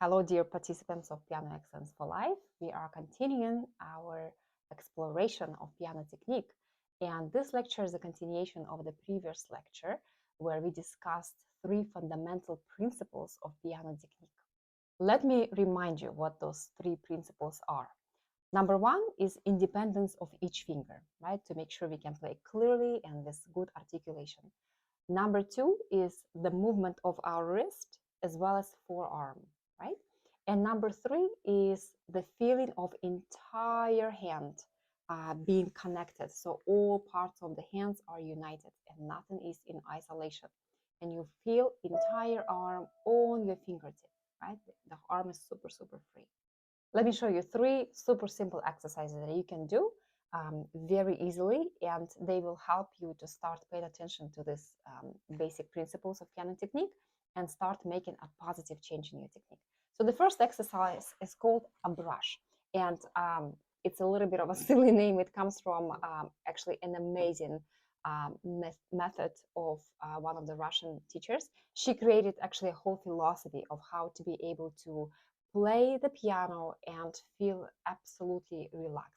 Hello, dear participants of Piano Excellence for Life. We are continuing our exploration of piano technique. And this lecture is a continuation of the previous lecture where we discussed 3 fundamental principles of piano technique. Let me remind you what those 3 principles are. Number 1 is independence of each finger, right? To make sure we can play clearly and with good articulation. Number 2 is the movement of our wrist as well as forearm, right? And number 3 is the feeling of entire hand being connected. So all parts of the hands are united and nothing is in isolation. And you feel entire arm on your fingertip, right? The arm is super, super free. Let me show you 3 super simple exercises that you can do very easily, and they will help you to start paying attention to these basic principles of piano technique and start making a positive change in your technique. So the first exercise is called a brush, and it's a little bit of a silly name. It comes from actually an amazing method of one of the Russian teachers. She created actually a whole philosophy of how to be able to play the piano and feel absolutely relaxed.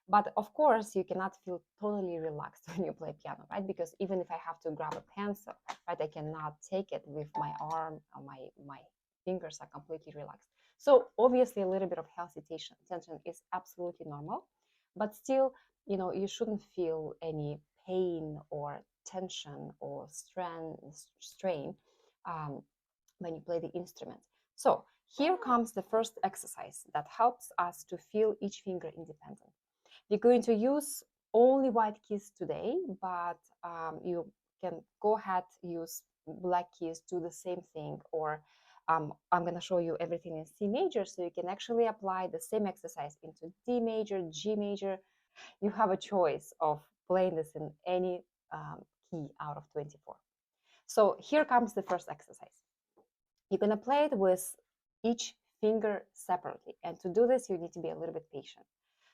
But of course, you cannot feel totally relaxed when you play piano, right? Because even if I have to grab a pencil, right, I cannot take it with my arm, my fingers are completely relaxed. So obviously, a little bit of hesitation, tension is absolutely normal, but still, you shouldn't feel any pain or tension or strain when you play the instrument. So here comes the first exercise that helps us to feel each finger independent. We're going to use only white keys today, but you can go ahead, use black keys, do the same thing, or I'm going to show you everything in C major, so you can actually apply the same exercise into D major, G major. You have a choice of playing this in any key out of 24. So here comes the first exercise. You're going to play it with each finger separately. And to do this, you need to be a little bit patient.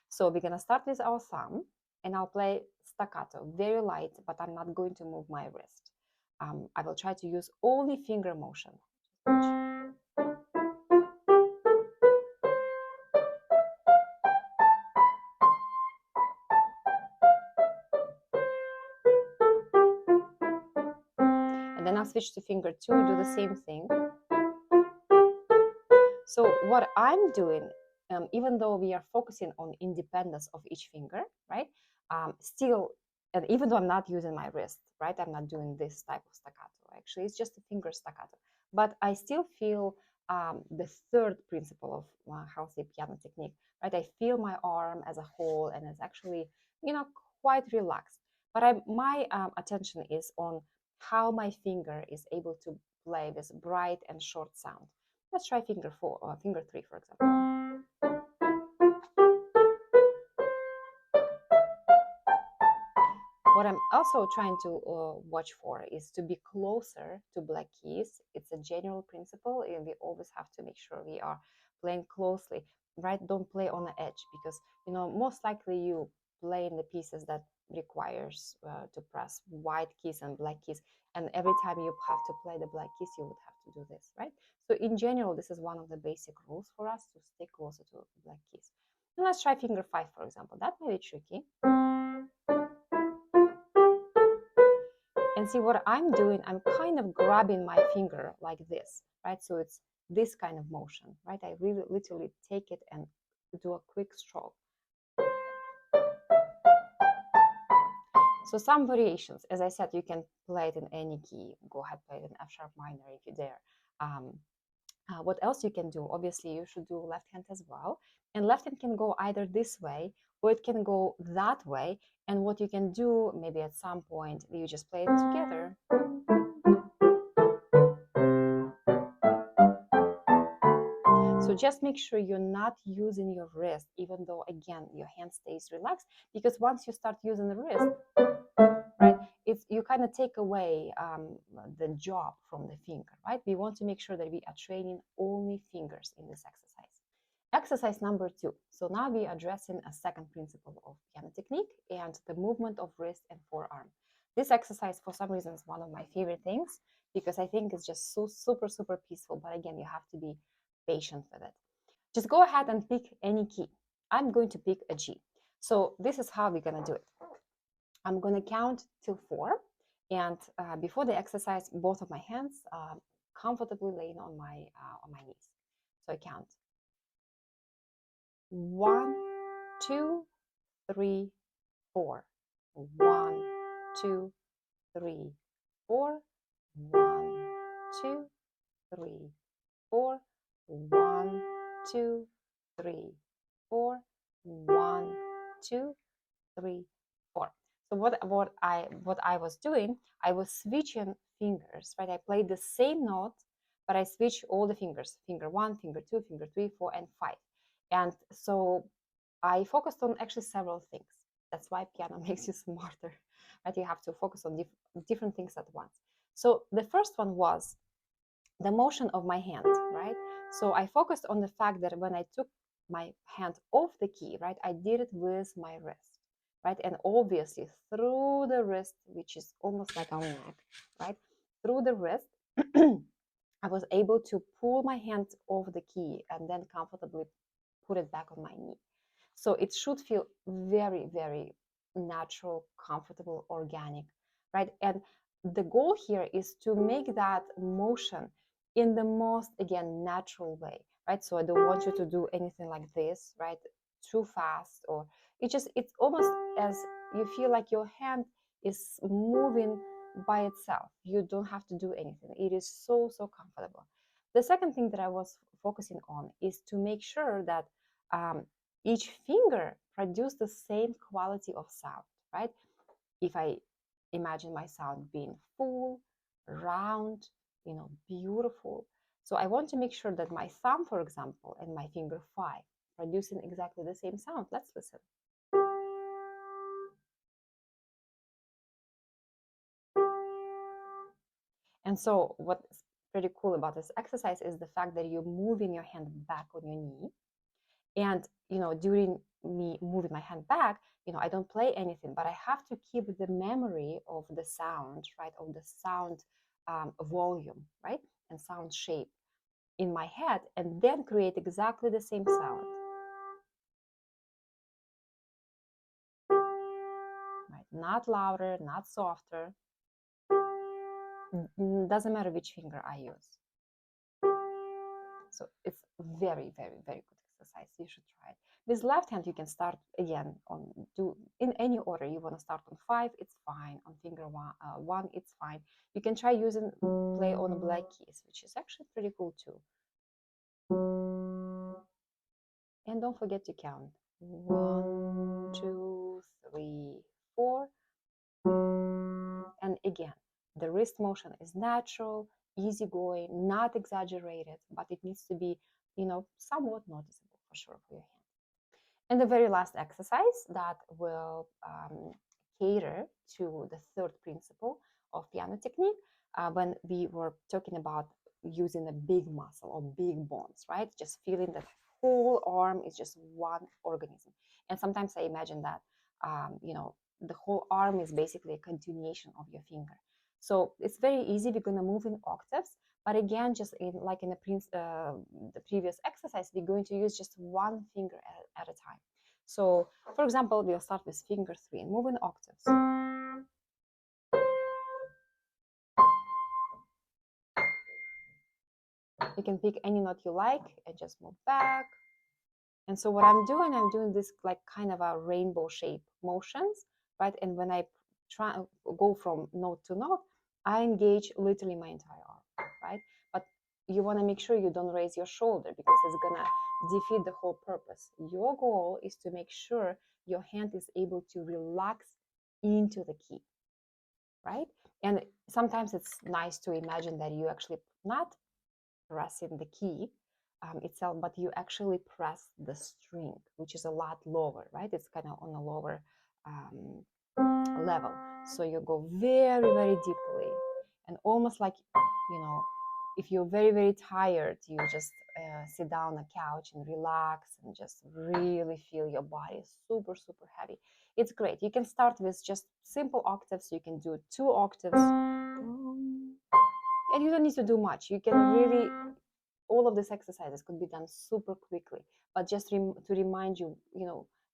So we're going to start with our thumb, and I'll play staccato, very light, but I'm not going to move my wrist. I will try to use only finger motion. And then I'll switch to finger 2, do the same thing. So what I'm doing, even though we are focusing on independence of each finger, right? Still, and even though I'm not using my wrist, right? I'm not doing this type of staccato. Actually, it's just a finger staccato. But I still feel the third principle of healthy piano technique, right? I feel my arm as a whole, and it's actually, quite relaxed. But my attention is on how my finger is able to play this bright and short sound. Let's try finger 4 or finger 3, for example. What I'm also trying to watch for is to be closer to black keys. It's a general principle, and we always have to make sure we are playing closely, right? Don't play on the edge, because most likely you play in the pieces that requires to press white keys and black keys, and every time you have to play the black keys, you would have to do this, right? So in general, this is one of the basic rules for us, to stay closer to black keys. And let's try finger 5, for example. That may be tricky. And see what I'm doing, I'm kind of grabbing my finger like this, right? So it's this kind of motion, right? I really literally take it and do a quick stroke. So some variations, as I said, you can play it in any key. Go ahead, play it in F sharp minor if you dare. What else you can do? Obviously, you should do left hand as well. And left hand can go either this way, or it can go that way. And what you can do, maybe at some point, you just play it together. So just make sure you're not using your wrist, even though, again, your hand stays relaxed, because once you start using the wrist, right, you kind of take away the job from the finger, right? We want to make sure that we are training only fingers in this exercise. Exercise number 2. So now we are addressing a second principle of piano technique and the movement of wrist and forearm. This exercise, for some reason, is one of my favorite things, because I think it's just so super, super peaceful. But again, you have to be patient with it. Just go ahead and pick any key. I'm going to pick a G. So this is how we're going to do it. I'm going to count till 4. And before the exercise, both of my hands comfortably laying on my knees. So I count 1, 2, 3, 4. 1, 2, 3, 4. 1, 2, 3, 4. 1, 2, 3, 4. 1, 2, 3, 4. So what I was doing, I was switching fingers, right? I played the same note, but I switched all the fingers, finger 1, finger 2, finger 3, 4, and 5. And so I focused on actually several things. That's why piano makes you smarter, right? You have to focus on different things at once. So the first one was the motion of my hand, right? So I focused on the fact that when I took my hand off the key, right, I did it with my wrist, right? And obviously through the wrist, which is almost like our neck, right? Through the wrist, I was able to pull my hand off the key and then comfortably put it back on my knee. So it should feel very, very natural, comfortable, organic, right? And the goal here is to make that motion in the most, again, natural way, right? So I don't want you to do anything like this, right? Too fast, or it's almost as you feel like your hand is moving by itself. You don't have to do anything. It is so, so comfortable. The second thing that I was focusing on is to make sure that each finger produce the same quality of sound, right? If I imagine my sound being full, round, beautiful. So I want to make sure that my thumb, for example, and my finger 5 producing exactly the same sound. Let's listen. And so what's pretty cool about this exercise is the fact that you're moving your hand back on your knee. And, during me moving my hand back, I don't play anything, but I have to keep the memory of the sound, right? Of the sound volume, right? And sound shape in my head, and then create exactly the same sound. Right? Not louder, not softer. Doesn't matter which finger I use. So it's very, very, very good exercise. You should try it. With left hand, you can start again in any order. You want to start on 5, it's fine. On finger 1, it's fine. You can try using play on black keys, which is actually pretty cool too. And don't forget to count 1, 2, 3, 4. And again, the wrist motion is natural, easygoing, not exaggerated, but it needs to be, somewhat noticeable for sure for your hand. And the very last exercise that will cater to the third principle of piano technique, when we were talking about using a big muscle or big bones, right? Just feeling that whole arm is just one organism. And sometimes I imagine that, the whole arm is basically a continuation of your finger. So it's very easy. We're going to move in octaves. But again, just like in the previous exercise, we're going to use just one finger at a time. So, for example, we'll start with finger 3 and move in octaves. You can pick any note you like and just move back. And so what I'm doing this like kind of a rainbow shape motions, right? And when I try go from note to note, I engage literally my entire arm, right? But you want to make sure you don't raise your shoulder because it's gonna defeat the whole purpose. Your goal is to make sure your hand is able to relax into the key, right? And sometimes it's nice to imagine that you actually not pressing the key itself, but you actually press the string, which is a lot lower, right? It's kind of on a lower level. So you go very, very deeply, and almost like, if you're very, very tired, you just sit down on a couch and relax and just really feel your body super, super heavy. It's great. You can start with just simple octaves. You can do 2 octaves. And you don't need to do much. You can really all of these exercises could be done super quickly, but just to remind you,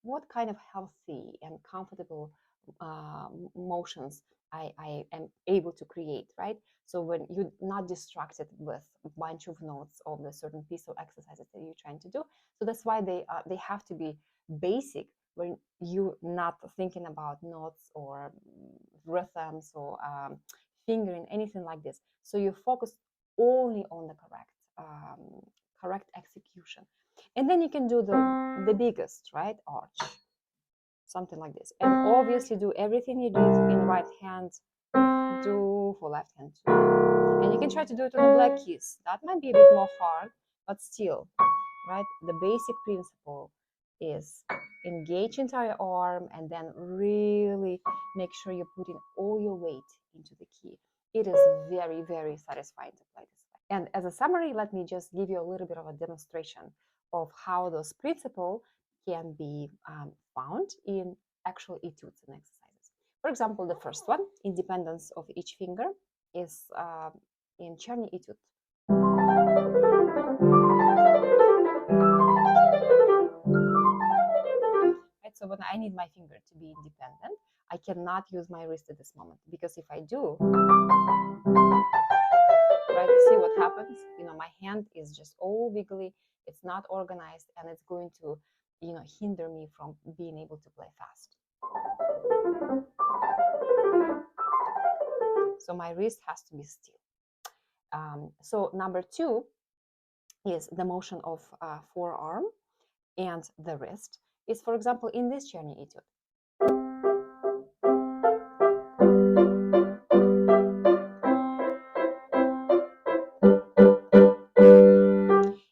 what kind of healthy and comfortable motions I am able to create, right? So when you're not distracted with a bunch of notes of the certain piece of exercises that you're trying to do. So that's why they have to be basic, when you're not thinking about notes or rhythms or fingering, anything like this. So you focus only on the correct execution. And then you can do the biggest, right, arch, something like this. And obviously do everything you did in right hand, do for left hand too. And you can try to do it on the black keys. That might be a bit more hard, but still, right? The basic principle is engage entire arm and then really make sure you're putting all your weight into the key. It is very, very satisfying to play this way. And as a summary, let me just give you a little bit of a demonstration of how those principles can be found in actual etudes and exercises. For example, the first one, independence of each finger, is in Czerny etude. Right, so when I need my finger to be independent, I cannot use my wrist at this moment, because if I do, right, see what happens? My hand is just all wiggly, it's not organized, and it's going to, hinder me from being able to play fast. So my wrist has to be still. So number 2 is the motion of forearm and the wrist. Is, for example, in this Czerny etude.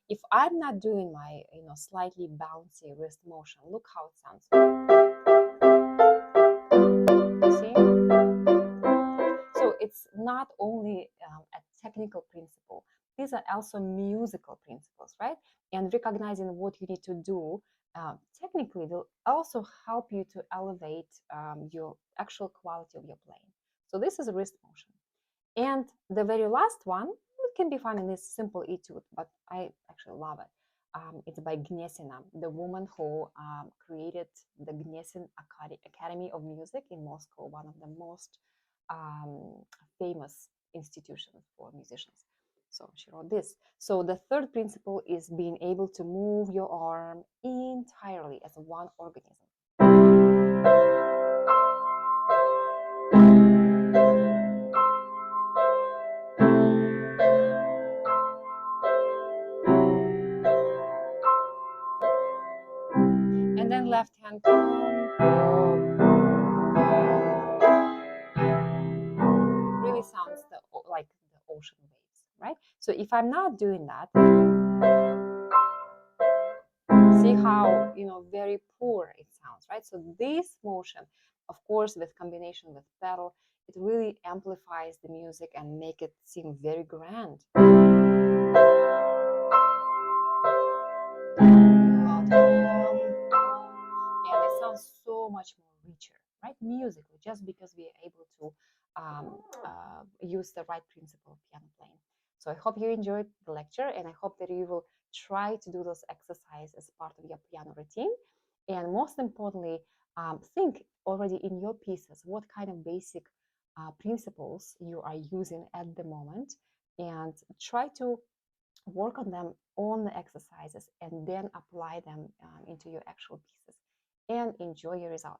If I'm not doing my, slightly bouncy wrist motion, look how it sounds. You see? So it's not only a technical principle. These are also musical principles, right? And recognizing what you need to do technically will also help you to elevate your actual quality of your playing. So this is a wrist motion. And the very last one, it can be found in this simple etude, but I actually love it. It's by Gnesina, the woman who created the Gnesin Academy of Music in Moscow, one of the most famous institutions for musicians. So she wrote this. So the third principle is being able to move your arm entirely as one organism. And then left hand really sounds like the ocean waves, right? So if I'm not doing that, see how, very poor it sounds, right? So this motion, of course, with combination with pedal, it really amplifies the music and make it seem very grand. And it sounds so much more richer, right? Musically, just because we are able to use the right principle of piano playing. So I hope you enjoyed the lecture, and I hope that you will try to do those exercises as part of your piano routine. And most importantly, think already in your pieces what kind of basic principles you are using at the moment, and try to work on them on the exercises and then apply them into your actual pieces, and enjoy your result.